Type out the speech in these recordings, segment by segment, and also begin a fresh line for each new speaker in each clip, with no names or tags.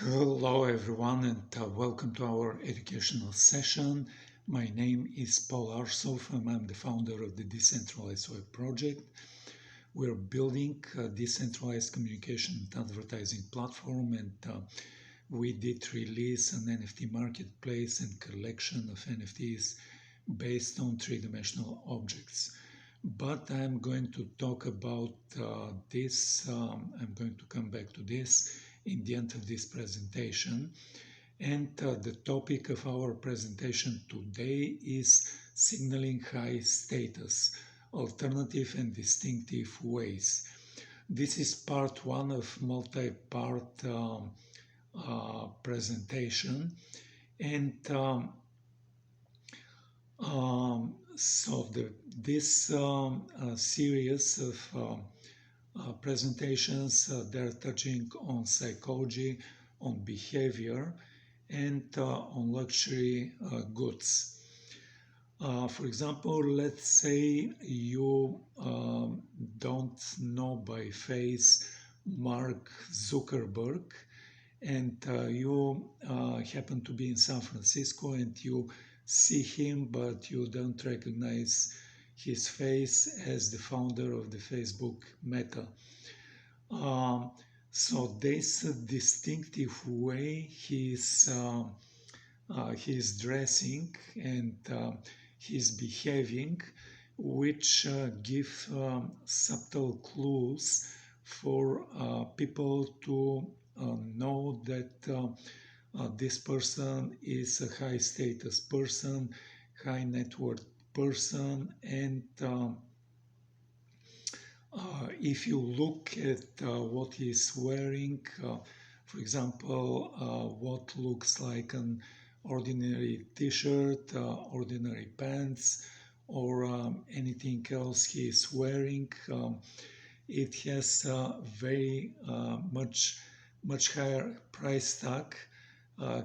Hello everyone and welcome to our educational session. My name is Paul Arsov and I'm the founder of the Decentralized Web project. We're building a decentralized communication and advertising platform, and we did release an NFT marketplace and collection of NFTs based on three-dimensional objects. But I'm going to talk about this, I'm going to come back to this in the end of this presentation. And the topic of our presentation today is signaling high status, alternative and distinctive ways. This is part one of multi-part presentation, and this series of presentations, they're touching on psychology, on behavior, and on luxury goods. For example, let's say you don't know by face Mark Zuckerberg, and you happen to be in San Francisco and you see him, but you don't recognize his face as the founder of the Facebook Meta. So this distinctive way he's dressing and he's behaving, which give subtle clues for people to know that this person is a high status person, high net worth person, and if you look at what he's wearing, for example, what looks like an ordinary t-shirt, ordinary pants, or anything else he is wearing, it has very much higher price tag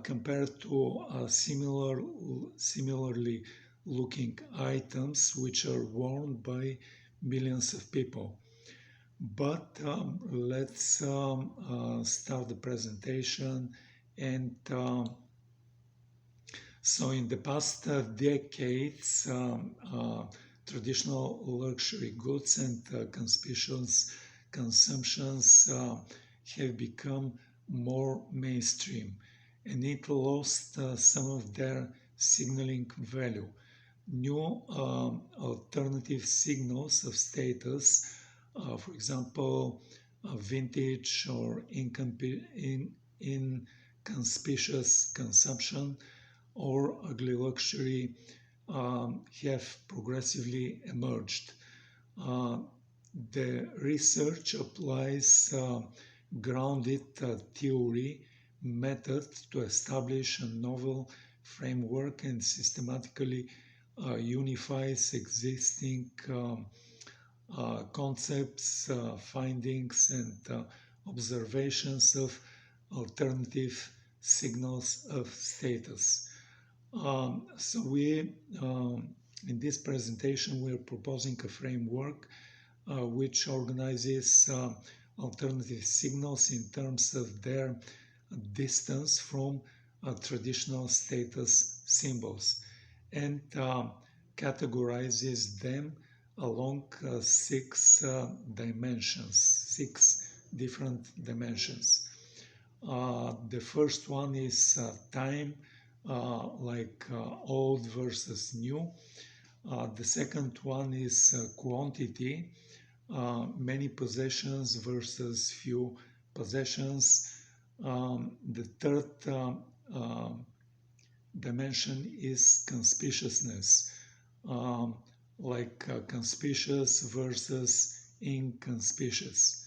compared to similarly looking items which are worn by millions of people. But let's start the presentation. And so in the past decades, traditional luxury goods and conspicuous consumptions have become more mainstream, and it lost some of their signaling value. New alternative signals of status, for example, vintage or inconspicuous consumption or ugly luxury, have progressively emerged. The research applies grounded theory method to establish a novel framework and systematically unifies existing concepts, findings, and observations of alternative signals of status. So in this presentation, we're proposing a framework which organizes alternative signals in terms of their distance from traditional status symbols, and categorizes them along six different dimensions. The first one is time, like old versus new. The second one is quantity, many possessions versus few possessions. The third dimension is conspicuousness, like conspicuous versus inconspicuous.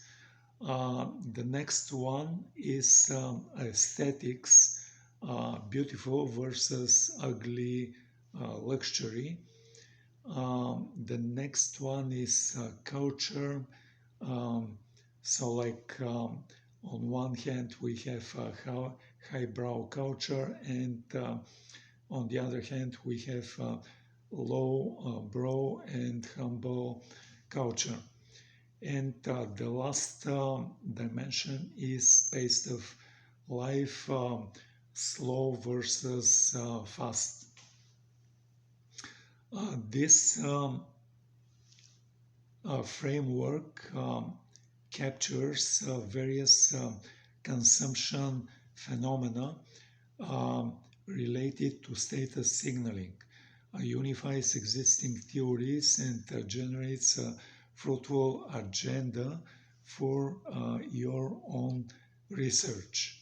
The next one is aesthetics, beautiful versus ugly luxury. The next one is culture. So like on one hand we have highbrow culture, and on the other hand we have low-brow and humble culture. And the last dimension is based of life slow versus fast. This framework captures various consumption phenomena um, related to status signaling, unifies existing theories, and generates a fruitful agenda for your own research.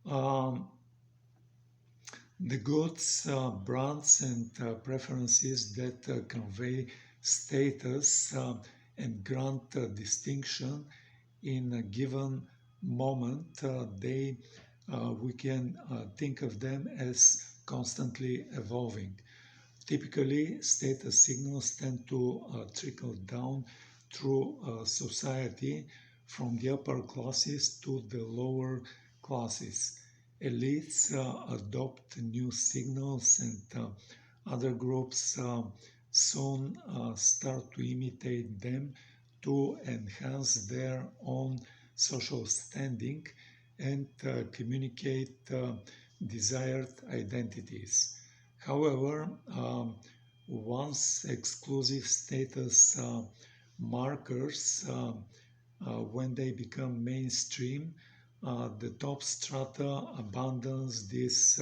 Um, the goods, brands, and preferences that convey status and grant distinction in a given moment, we can think of them as constantly evolving. Typically, status signals tend to trickle down through society from the upper classes to the lower classes. Elites adopt new signals, and other groups soon start to imitate them to enhance their own social standing and communicate desired identities. However, once exclusive status markers, when they become mainstream, the top strata abandons these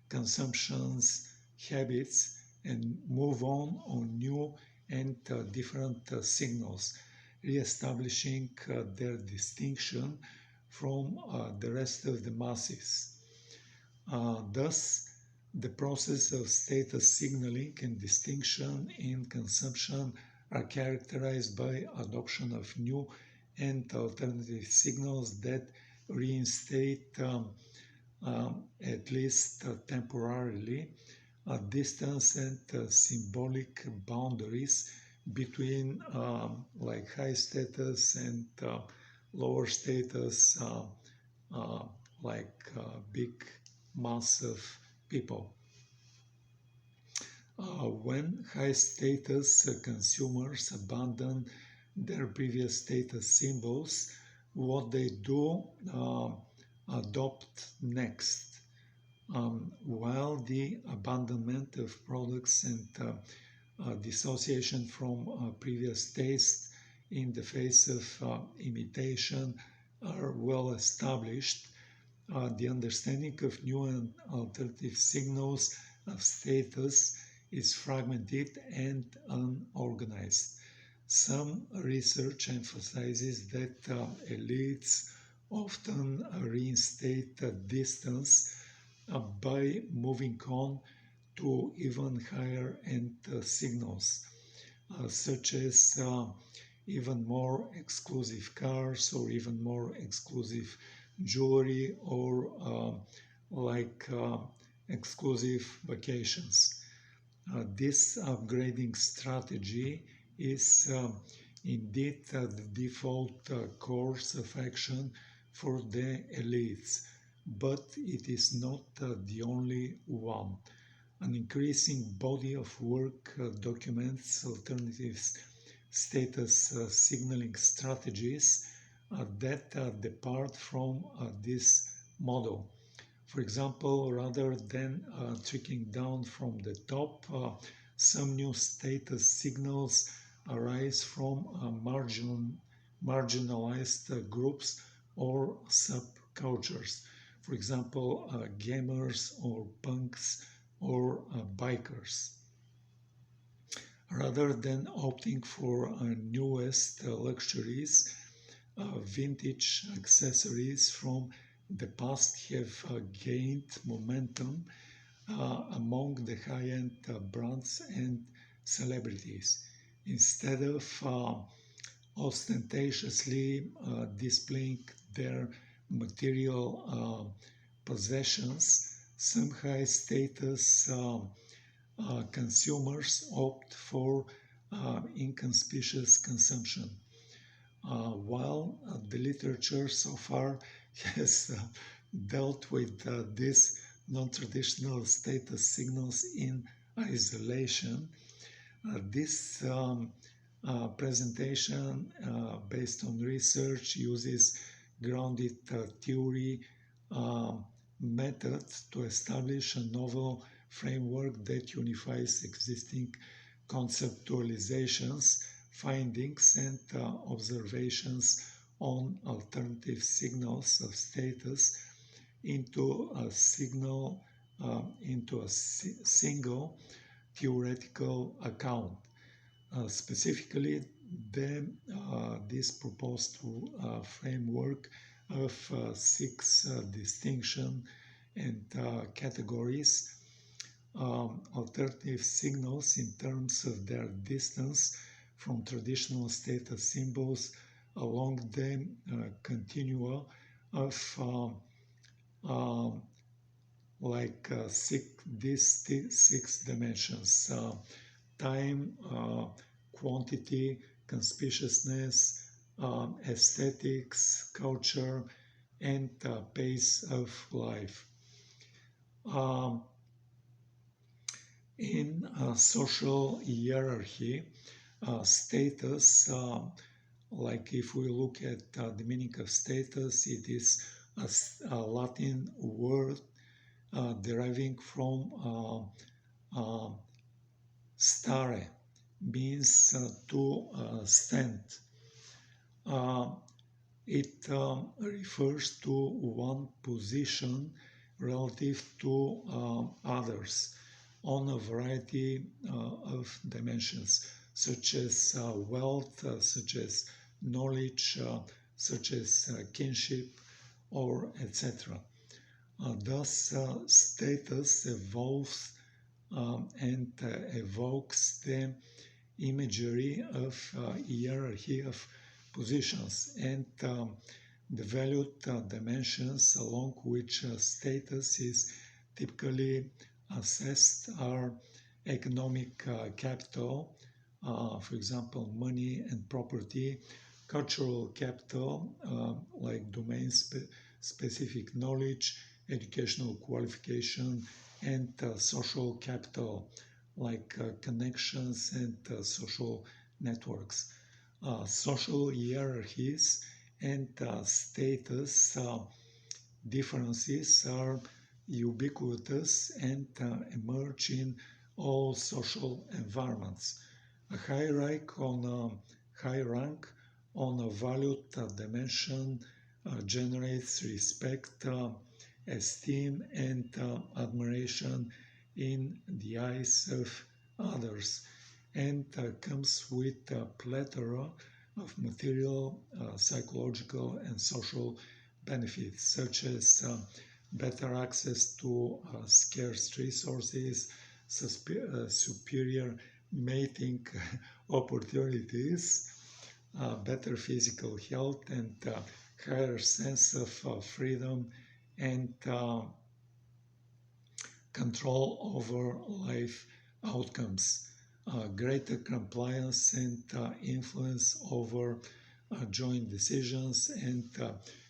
consumptions habits and move on new and different signals, re-establishing their distinction from the rest of the masses. Thus, the process of status signaling and distinction in consumption are characterized by adoption of new and alternative signals that reinstate, at least temporarily, a distance and symbolic boundaries between like high status and lower status, uh, like big mass of people. When high status consumers abandon their previous status symbols, what they do adopt next. While the abandonment of products and dissociation from previous taste in the face of imitation are well established, the understanding of new and alternative signals of status is fragmented and unorganized. Some research emphasizes that elites often reinstate distance by moving on to even higher end signals, such as even more exclusive cars or even more exclusive jewelry or exclusive vacations. This upgrading strategy is indeed the default course of action for the elites, but it is not the only one. An increasing body of work documents alternative status signaling strategies that depart from this model. For example, rather than trickling down from the top, some new status signals arise from marginalized groups or subcultures. For example, gamers or punks or bikers. Rather than opting for newest luxuries, vintage accessories from the past have gained momentum among the high-end brands and celebrities. Instead of ostentatiously displaying their material possessions, some high-status consumers opt for inconspicuous consumption. While the literature so far has dealt with these non-traditional status signals in isolation, this presentation based on research uses grounded theory methods to establish a novel framework that unifies existing conceptualizations, findings, and observations on alternative signals of status into a single theoretical account. Specifically, this proposed framework of six distinction and categories, alternative signals in terms of their distance from traditional status symbols along the continua of these six dimensions: time, quantity, conspicuousness, aesthetics, culture, and pace of life. In social hierarchy, status, like if we look at the meaning of status, it is a Latin word deriving from stare, means to stand. It refers to one position relative to others on a variety of dimensions, such as wealth, such as knowledge, such as kinship, or etc. Thus, status evolves and evokes the imagery of hierarchy of positions and the valued dimensions along which status is typically assessed are economic capital, for example, money and property; cultural capital, like domain-specific knowledge, educational qualification; and social capital, like connections and social networks. Social hierarchies and status differences are ubiquitous and emerge in all social environments. A high rank on a valued dimension generates respect, esteem, and admiration in the eyes of others, and comes with a plethora of material, psychological, and social benefits, such as better access to scarce resources, superior mating opportunities, better physical health, and higher sense of freedom and control over life outcomes, greater compliance and influence over joint decisions, and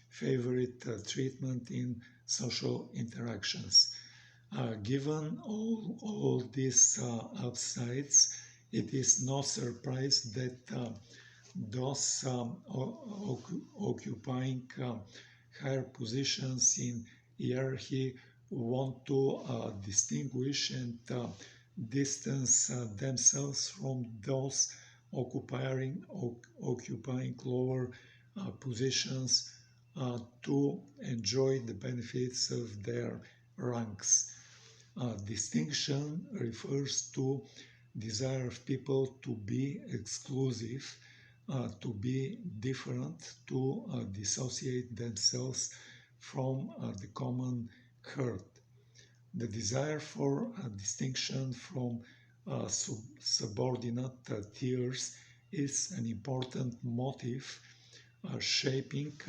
favorite treatment in social interactions. Given all these upsides, it is no surprise that those occupying higher positions in hierarchy want to distinguish and distance themselves from those occupying lower positions to enjoy the benefits of their ranks. Distinction refers to desire of people to be exclusive, to be different, to dissociate themselves from the common herd. The desire for distinction from subordinate tiers is an important motive shaping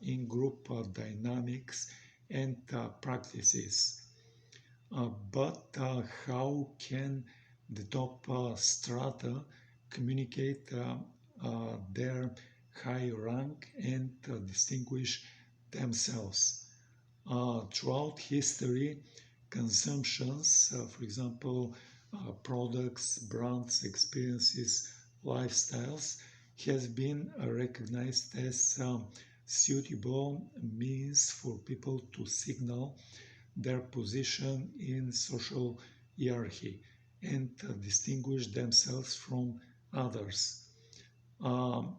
in-group dynamics and practices. But how can the top strata communicate their high rank and distinguish themselves? Throughout history, consumptions, for example, products, brands, experiences, lifestyles, has been recognized as suitable means for people to signal their position in social hierarchy and distinguish themselves from others. Um,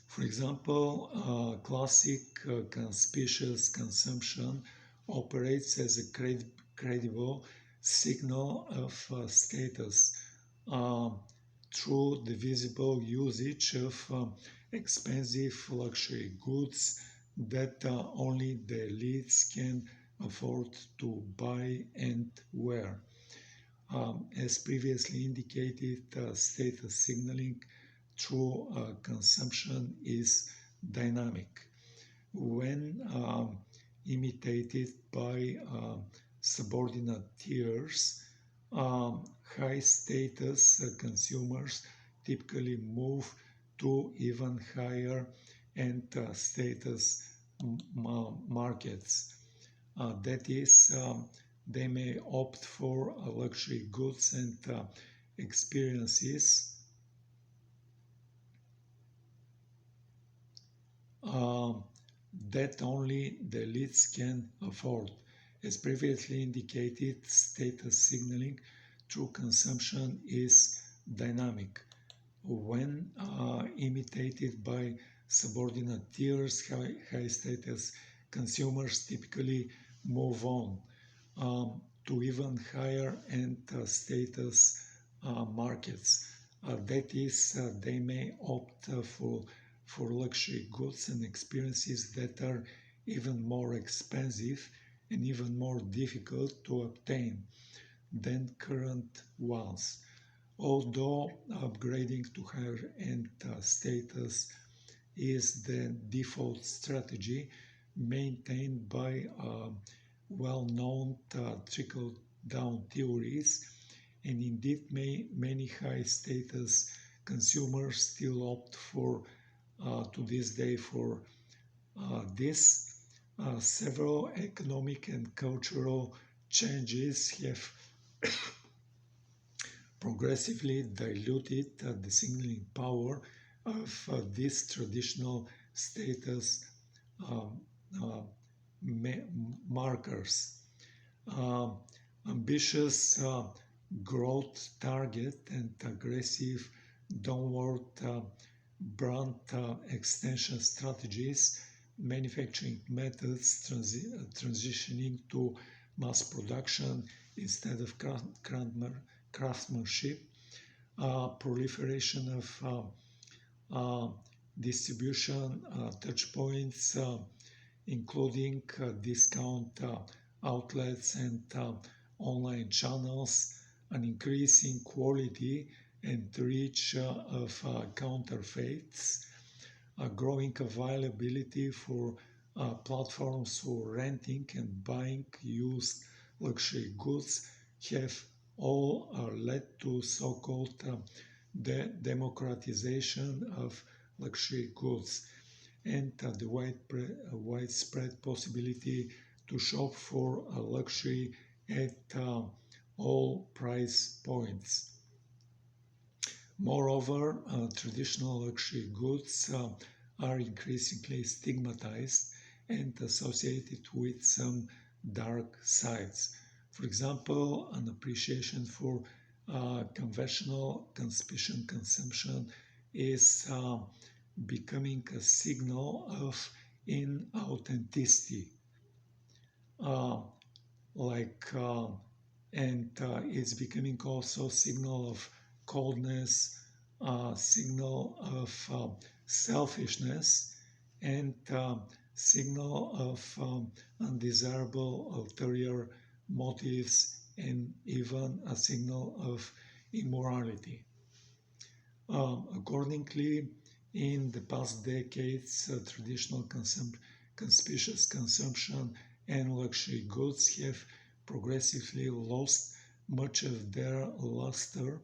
for example, classic conspicuous consumption operates as a credible signal of status um, through the visible usage of expensive luxury goods that only the elites can afford to buy and wear. As previously indicated, status signaling through consumption is dynamic. When imitated by subordinate tiers, high status consumers typically move to even higher end status markets. That is, they may opt for luxury goods and experiences that only the elites can afford. As previously indicated, status signaling through consumption is dynamic. When imitated by subordinate tiers, high status consumers typically move on to even higher end status markets. That is, they may opt for luxury goods and experiences that are even more expensive and even more difficult to obtain than current ones. Although upgrading to higher end status is the default strategy maintained by well-known trickle-down theories, and indeed many high-status consumers still opt for to this day for this. Several economic and cultural changes have progressively diluted the signaling power of these traditional status um, uh, markers. Ambitious growth target and aggressive downward brand extension strategies, manufacturing methods transitioning to mass production instead of craftsmanship, proliferation of distribution touchpoints, including discount outlets and online channels, an increase in quality and reach of counterfeits, a growing availability for platforms for renting and buying used luxury goods have all led to so-called the democratization of luxury goods and the widespread possibility to shop for a luxury at all price points. Moreover, traditional luxury goods are increasingly stigmatized and associated with some dark sides. For example, an appreciation for conventional consumption is becoming a signal of inauthenticity. And it's becoming also signal of coldness, signal of selfishness, and signal of undesirable ulterior motives, and even a signal of immorality. Accordingly, in the past decades, traditional conspicuous consumption and luxury goods have progressively lost much of their luster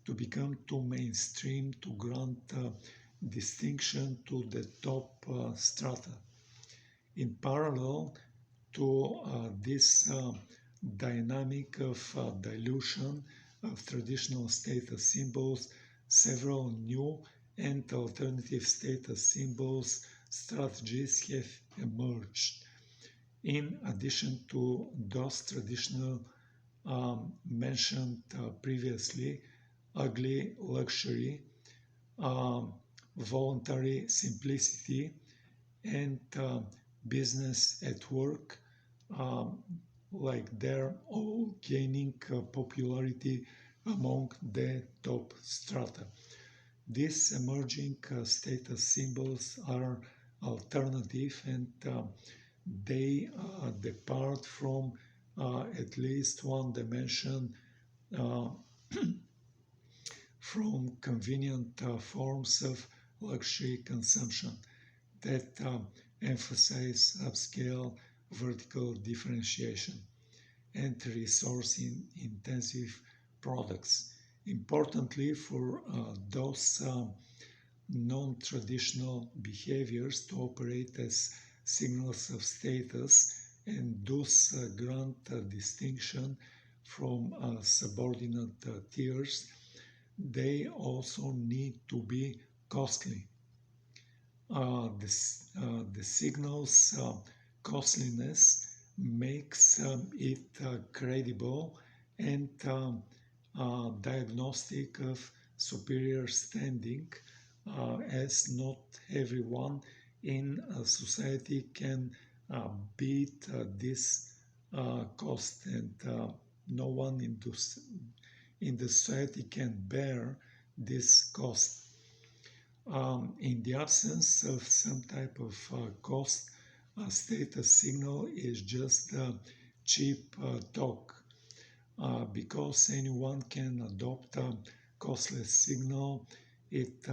to become too mainstream to grant distinction to the top strata. In parallel to this dynamic of dilution of traditional status symbols, several new and alternative status symbols strategies have emerged. In addition to those traditional mentioned previously, ugly luxury, um, voluntary simplicity, and business at work, um, like they're all gaining popularity among the top strata. These emerging status symbols are alternative, and they depart from at least one dimension, uh, from convenient forms of luxury consumption that emphasize upscale vertical differentiation and resource intensive products. Importantly, for those non-traditional behaviors to operate as signals of status and thus grant a distinction from subordinate tiers, they also need to be costly. The signal's costliness makes it credible and diagnostic of superior standing, as not everyone in a society can beat this cost, and no one in the society can bear this cost. In the absence of some type of cost, a status signal is just cheap talk, because anyone can adopt a costless signal. Its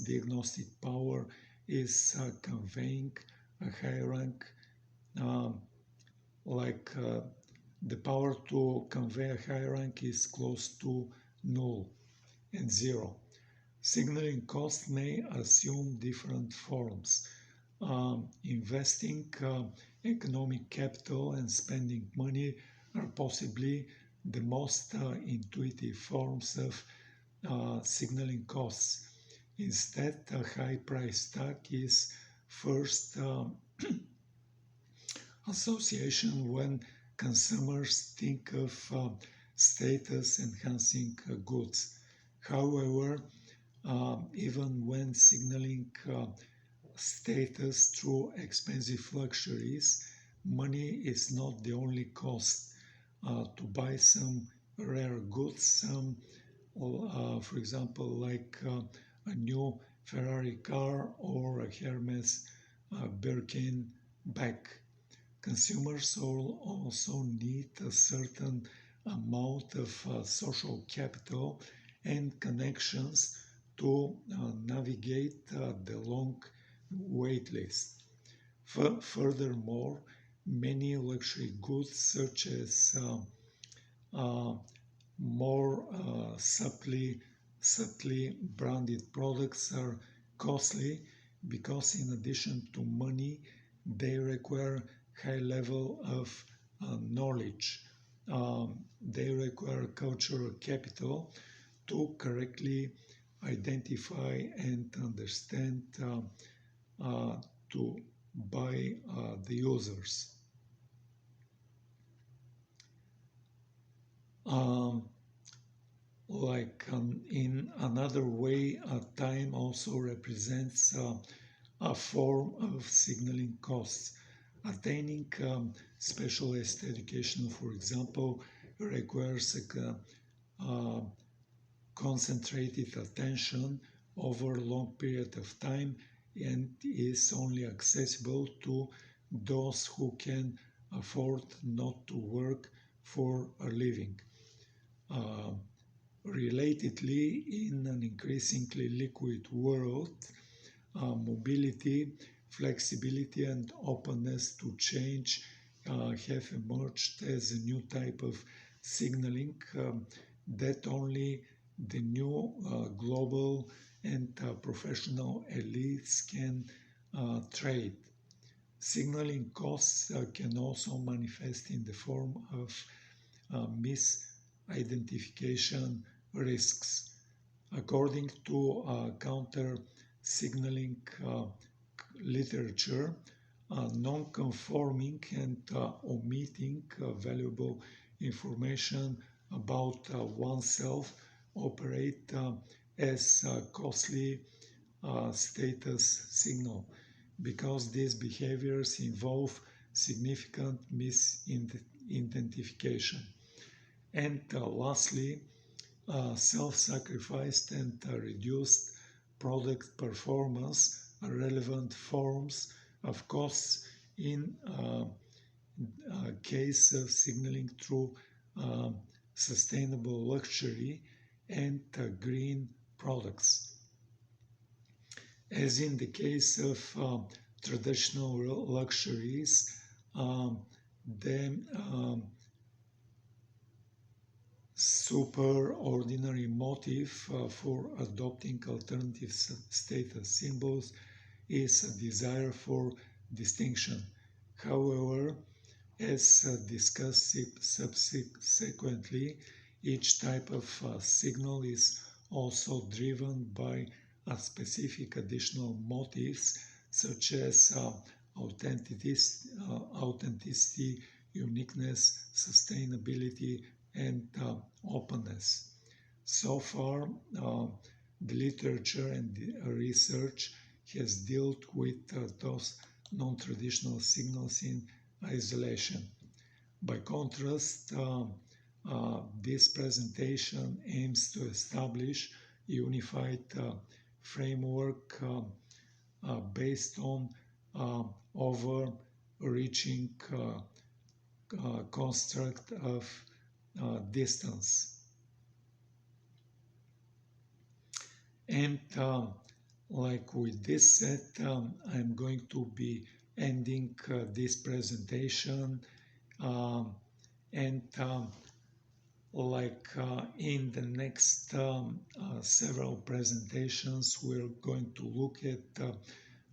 diagnostic power is conveying a high rank, um, like the power to convey a high rank is close to null and zero. Signaling cost may assume different forms. Investing economic capital and spending money are possibly the most intuitive forms of signaling costs. Instead, a high price tag is first association when consumers think of status enhancing goods. However, even when signaling status through expensive luxuries, money is not the only cost. To buy some rare goods, for example, like a new Ferrari car or a Hermes Birkin bag. Consumers also need a certain amount of social capital and connections to navigate the long wait list. Furthermore, many luxury goods, such as uh, more subtly branded products, are costly because, in addition to money, they require high level of knowledge. They require cultural capital to correctly identify and understand to by the users. Um, in another way, time also represents a form of signaling costs. Attaining specialized education, for example, requires a concentrated attention over a long period of time and is only accessible to those who can afford not to work for a living. Uh, Relatedly, in an increasingly liquid world, mobility, flexibility, and openness to change have emerged as a new type of signaling that only the new global and professional elites can trade. Signaling costs can also manifest in the form of misidentification risks. According to counter signaling literature, non-conforming and omitting valuable information about oneself operate as costly status signal because these behaviors involve significant misidentification. And lastly, self-sacrificed and reduced product performance are relevant forms of costs in case of signaling through uh, sustainable luxury and green products. As in the case of traditional luxuries, the superordinary motive for adopting alternative status symbols is a desire for distinction. However, as discussed subsequently, each type of signal is also driven by specific additional motives such as authenticity, uniqueness, sustainability, and openness. So far, the literature and the research has dealt with those non-traditional signals in isolation. By contrast, this presentation aims to establish a unified framework based on overreaching construct of distance. And like with this set, I'm going to be ending this presentation and in the next several presentations, we're going to look at a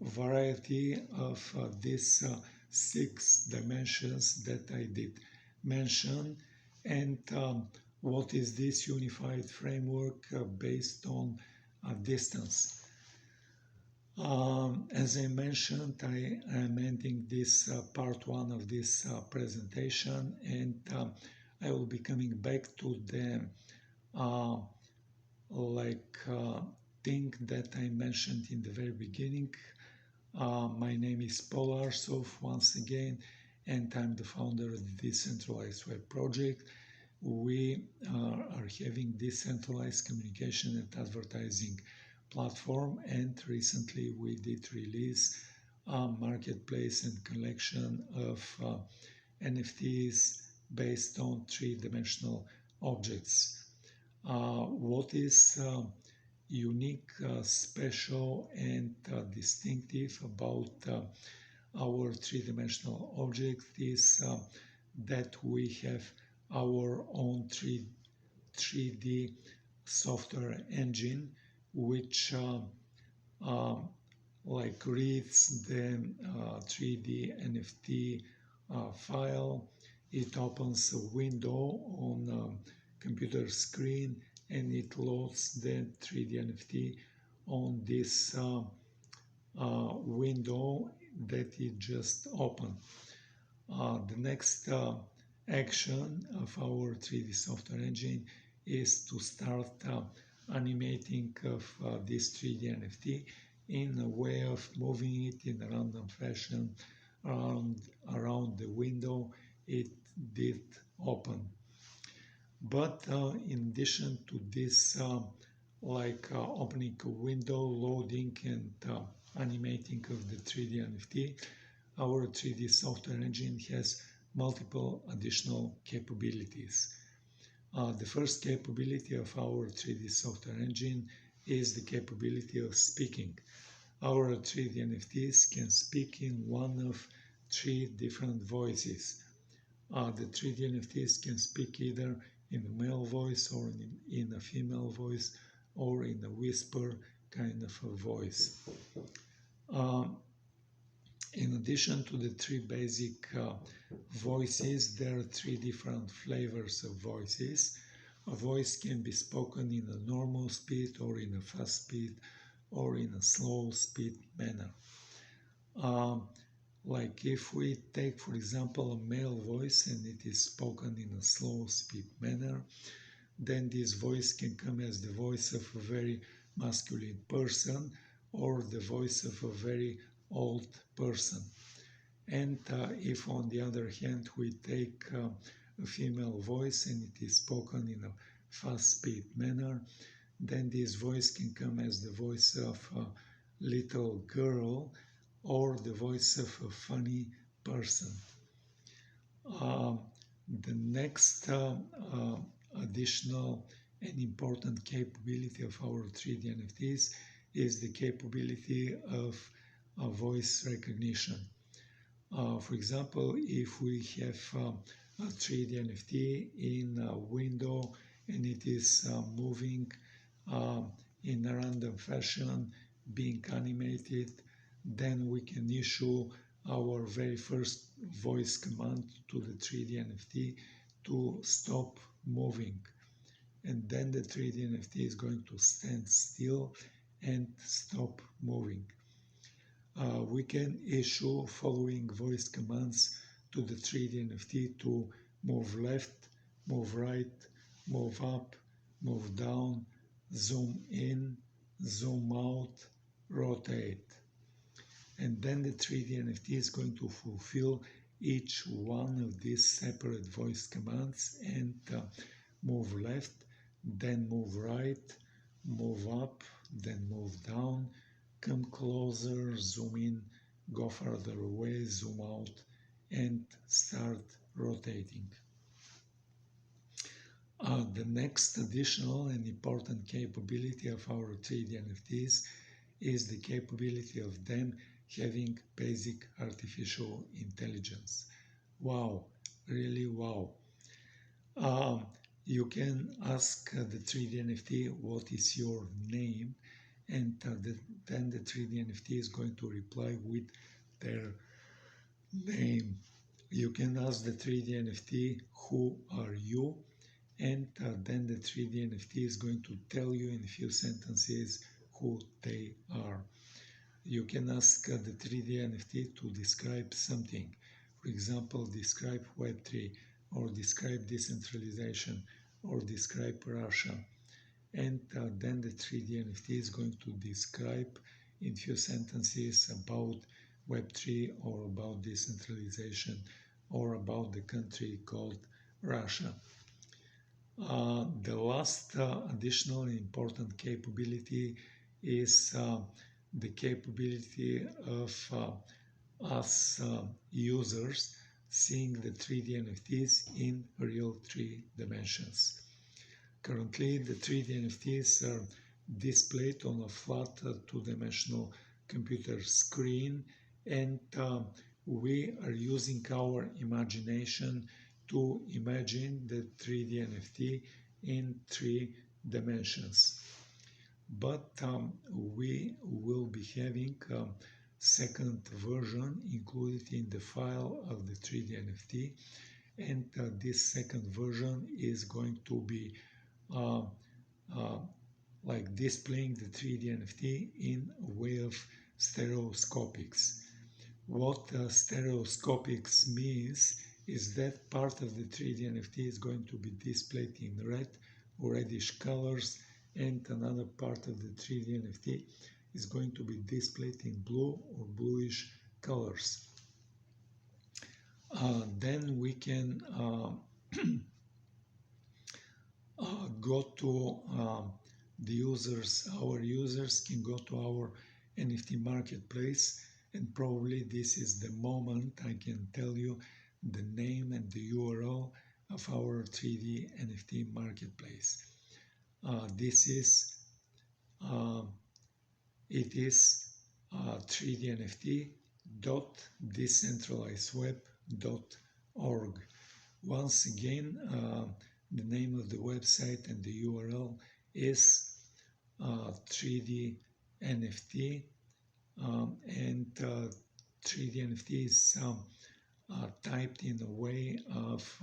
variety of these 6 dimensions that I did mention, and what is this unified framework based on distance. As I mentioned, I am ending this part 1 of this presentation, and I will be coming back to the thing that I mentioned in the very beginning. My name is Paul Arsov once again, and I'm the founder of the Decentralized Web project. We are having decentralized communication and advertising platform, and recently we did release a marketplace and collection of NFTs based on 3-dimensional objects. What is unique, special, and distinctive about our 3-dimensional object is that we have our own 3D software engine, which reads the 3D NFT file. It opens a window on a computer screen and it loads the 3D NFT on this window that it just opened. The next action of our 3D software engine is to start animating of this 3D NFT in a way of moving it in a random fashion around the window it did open. But in addition to this opening a window, loading and animating of the 3D NFT, our 3D software engine has multiple additional capabilities. The first capability of our 3D software engine is the capability of speaking. Our 3D NFTs can speak in one of 3 different voices. The 3D NFTs can speak either in a male voice or in a female voice or in a whisper kind of a voice. In addition to the 3 basic voices, there are 3 different flavors of voices. A voice can be spoken in a normal speed or in a fast speed or in a slow speed manner. Like if we take, for example, a male voice and it is spoken in a slow speed manner, then this voice can come as the voice of a very masculine person or the voice of a very old person. And if on the other hand we take a female voice and it is spoken in a fast speed manner, then this voice can come as the voice of a little girl or the voice of a funny person. The next additional and important capability of our 3D NFTs is the capability of voice recognition. For example, if we have a 3D NFT in a window and it is moving in a random fashion, being animated, then we can issue our very first voice command to the 3D NFT to stop moving. And then the 3D NFT is going to stand still and stop moving. We can issue following voice commands to the 3D NFT to move left, move right, move up, move down, zoom in, zoom out, rotate. And then the 3D NFT is going to fulfill each one of these separate voice commands and move left, then move right, move up, then move down, come closer, zoom in, go further away, zoom out, and start rotating. The next additional and important capability of our 3D NFTs is the capability of them having basic artificial intelligence. Wow, really wow. You can ask the 3D NFT what is your name, and then the 3D NFT is going to reply with their name. You can ask the 3D NFT who are you, and then the 3D NFT is going to tell you in a few sentences who they are. You can ask the 3D NFT to describe something. For example, describe Web3, or describe decentralization, or describe Russia. And then the 3D NFT is going to describe in few sentences about Web3 or about decentralization or about the country called Russia. The last additional important capability is the capability of us users seeing the 3D NFTs in real 3 dimensions. Currently, the 3D NFTs are displayed on a flat 2-dimensional computer screen, and we are using our imagination to imagine the 3D NFT in 3 dimensions. But we will be having a second version included in the file of the 3D NFT, and this second version is going to be like displaying the 3D NFT in a way of stereoscopics. What stereoscopics means is that part of the 3D NFT is going to be displayed in red or reddish colors, and another part of the 3D NFT is going to be displayed in blue or bluish colors. Then we can go to the users. Our users can go to our NFT marketplace, and probably this is the moment I can tell you the name and the URL of our 3D NFT marketplace. This is 3dnft.decentralizedweb.org. Once again, the name of the website and the URL is 3D NFT, and 3D NFT is typed in a way of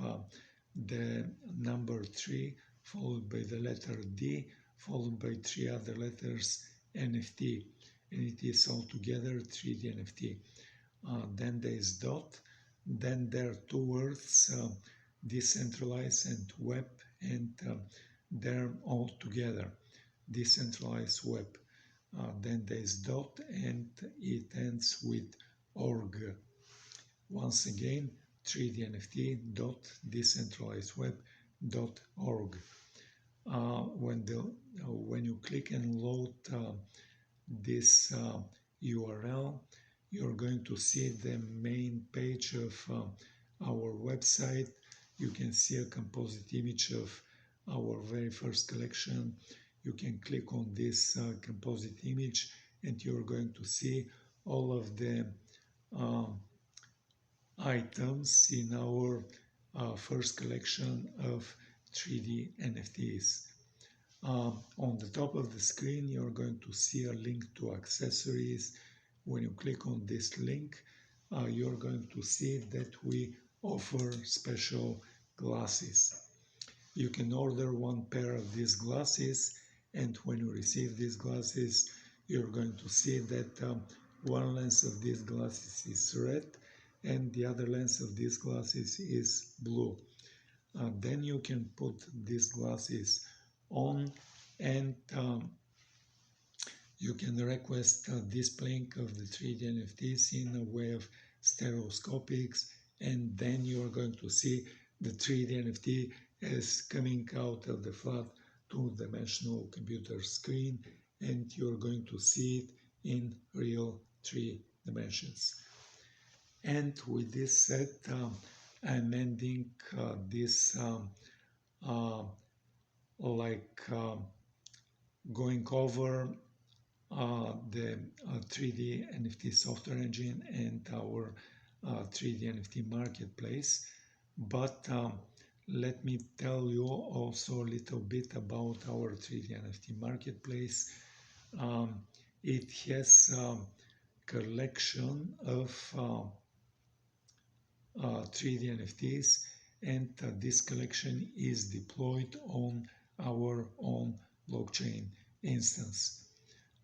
the number 3 followed by the letter D followed by 3 other letters NFT, and it is altogether 3D NFT. Then there is dot, then there are two words, decentralized and web, and they're all together, decentralized web. Then there is dot, and it ends with org. Once again, 3dnft.decentralizedweb.org. When you click and load this URL, you're going to see the main page of our website. You can see a composite image of our very first collection. You can click on this composite image and you're going to see all of the items in our first collection of 3D NFTs. On the top of the screen, you're going to see a link to accessories. When you click on this link, you're going to see that we offer special glasses. You can order one pair of these glasses, and when you receive these glasses, you're going to see that one lens of these glasses is red and the other lens of these glasses is blue. Then you can put these glasses on, and you can request displaying of the 3D NFTs in a way of stereoscopics, and then you are going to see the 3D NFT as coming out of the flat two-dimensional computer screen, and you're going to see it in real 3 dimensions. And with this said, I'm ending this going over the 3D NFT software engine and our 3D NFT marketplace. But let me tell you also a little bit about our 3D NFT marketplace. It has a collection of 3D NFTs, and this collection is deployed on our own blockchain instance.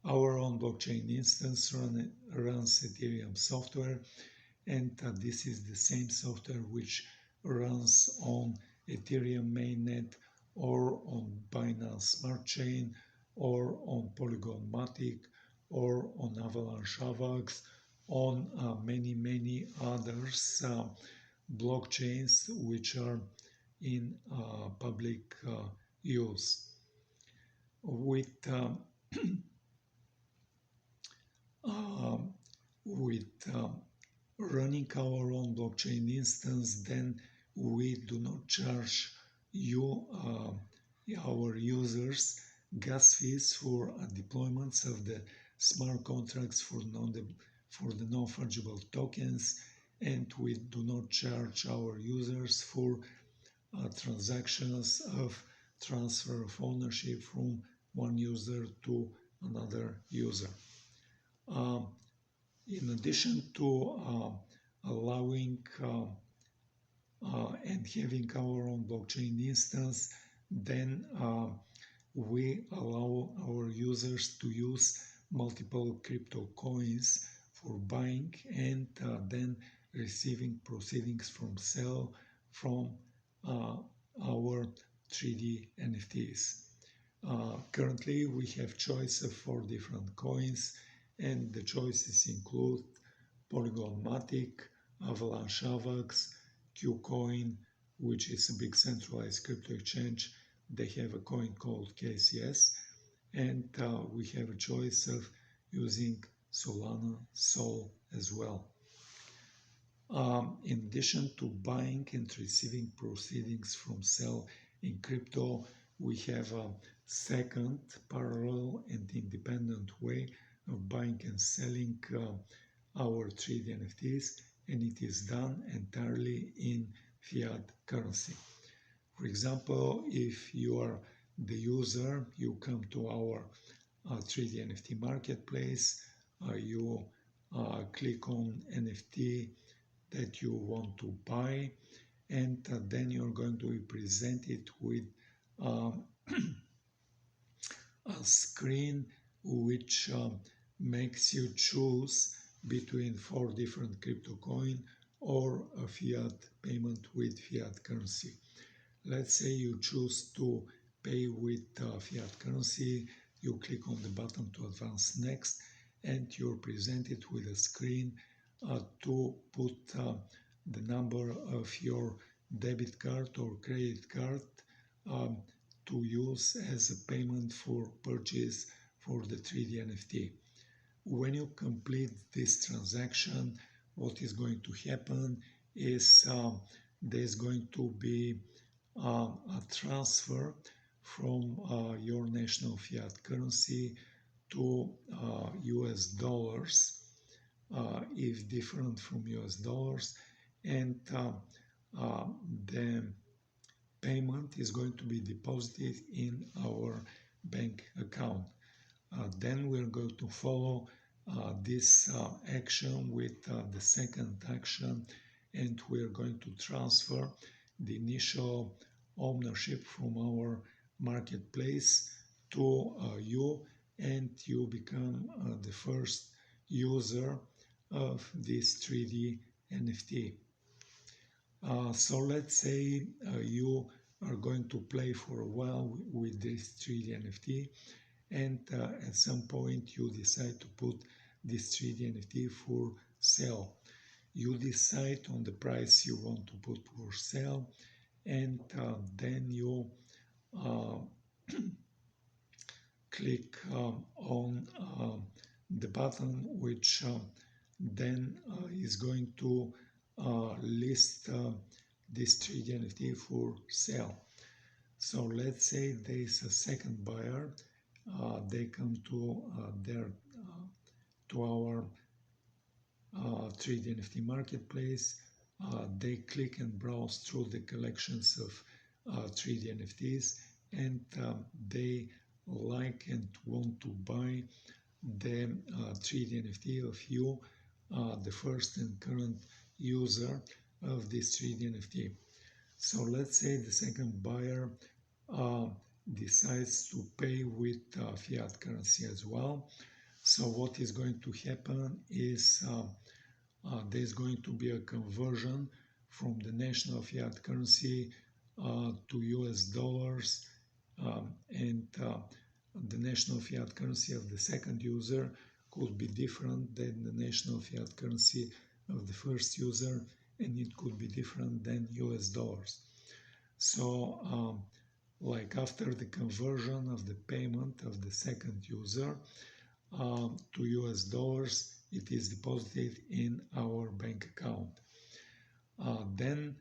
Our own blockchain instance runs Ethereum software, and this is the same software which runs on Ethereum mainnet or on Binance Smart Chain or on Polygon Matic or on Avalanche Avax, on many others blockchains which are in public use. With running our own blockchain instance, then we do not charge you, our users, gas fees for deployments of the smart contracts for the non-fungible tokens, and we do not charge our users for transactions of transfer of ownership from one user to another user. In addition to allowing and having our own blockchain instance, then we allow our users to use multiple crypto coins for buying and then receiving proceedings from sale from our 3D NFTs. Currently, we have choice of 4 different coins, and the choices include Polygon Matic, Avalanche Avax, Qcoin, which is a big centralized crypto exchange. They have a coin called KCS, and we have a choice of using Solana Sol as well. In addition to buying and receiving proceedings from sale in crypto, we have a second parallel and independent way of buying and selling our 3D NFTs, and it is done entirely in fiat currency. For example, if you are the user, you come to our 3D NFT marketplace, you click on NFT that you want to buy, and then you're going to be presented with a screen which makes you choose between 4 different crypto coin or a fiat payment with fiat currency. Let's say you choose to pay with fiat currency, you click on the button to advance next, and you're presented with a screen to put the number of your debit card or credit card um, to use as a payment for purchase for the 3D NFT. When you complete this transaction, what is going to happen is there's going to be a transfer from your national fiat currency to US dollars, if different from US dollars, and the payment is going to be deposited in our bank account. Then we're going to follow this action with the second action, and we're going to transfer the initial ownership from our marketplace to you, and you become the first user of this 3D NFT. So let's say you are going to play for a while with this 3D NFT, and at some point you decide to put this 3D NFT for sale. You decide on the price you want to put for sale, and then you click on the button which then is going to list this 3D NFT for sale. So let's say there is a second buyer. They come to our 3D NFT marketplace. They click and browse through the collections of 3D NFTs, and they like and want to buy the 3D NFT of you, the first and current user of this 3D NFT. So let's say the second buyer decides to pay with fiat currency as well. So what is going to happen is there's going to be a conversion from the national fiat currency to US dollars, and the national fiat currency of the second user could be different than the national fiat currency of the first user, and it could be different than US dollars. So like after the conversion of the payment of the second user to US dollars, it is deposited in our bank account. Then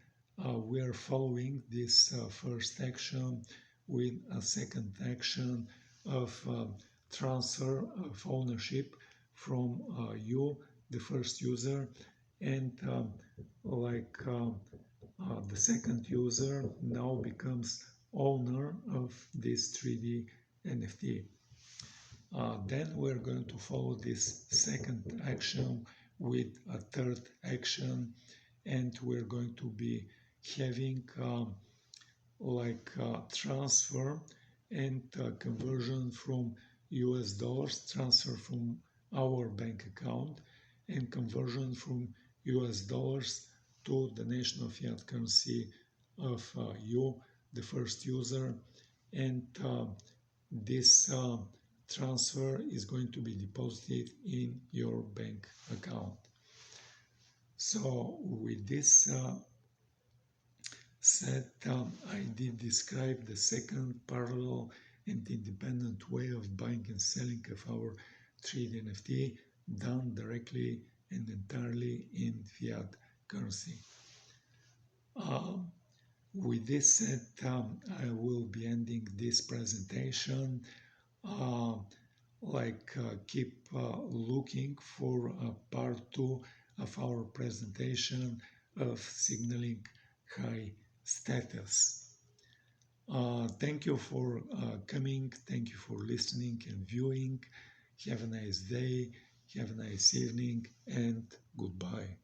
we are following this first action with a second action of transfer of ownership from you, the first user, and the second user now becomes owner of this 3D NFT. Then we're going to follow this second action with a third action, and we're going to be having transfer and conversion from US dollars, transfer from our bank account, and conversion from US dollars to the national fiat currency of you, the first user, and this transfer is going to be deposited in your bank account. So with this said, I did describe the second parallel and independent way of buying and selling of our 3D NFT done directly and entirely in fiat currency. With this said, I will be ending this presentation. Keep looking for part 2 of our presentation of signaling high status. Thank you for coming, thank you for listening and viewing. Have a nice day, have a nice evening, and goodbye.